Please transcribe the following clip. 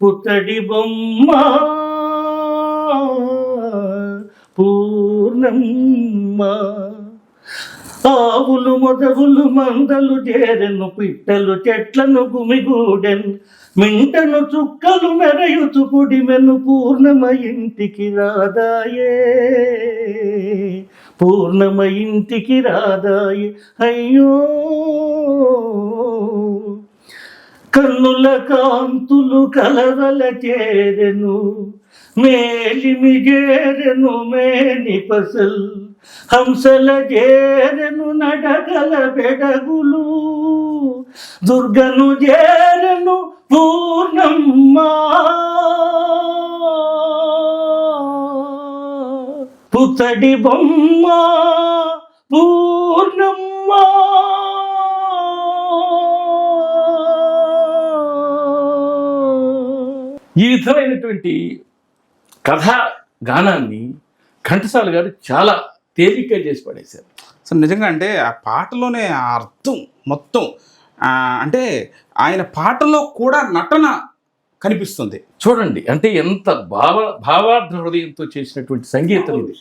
పుత్తడి బొమ్మ పూర్ణమ్మ. ఆవులు మొదవులు మందలు చేరెను, పిట్టలు చెట్లను గుమిగూడెన్, మింటను చుక్కలు మెరయుచు పుడిమెను, పూర్ణమ ఇంటికి రాదాయే, పూర్ణమ ఇంటికి రాదాయే. అయ్యో కన్నుల కాంతులు కలవల చేరెను, మేలిమి చేరెను మేని పసల్, హంసల చేరెను నడకల బెడగులు, దుర్గను చేరెను పూర్ణమ్మ. పుత్తడి బొమ్మ పూర్ణమ్మ. ఈ విధమైనటువంటి కథా గానాన్ని ఘంటసాల గారు చాలా తేలిక చేసి పడేశారు. సో నిజంగా అంటే ఆ పాటలోనే ఆ అర్థం మొత్తం అంటే ఆయన పాటలో కూడా నటన కనిపిస్తుంది చూడండి. అంటే ఎంత భావార్థ హృదయంతో చేసినటువంటి సంగీతం ఇది.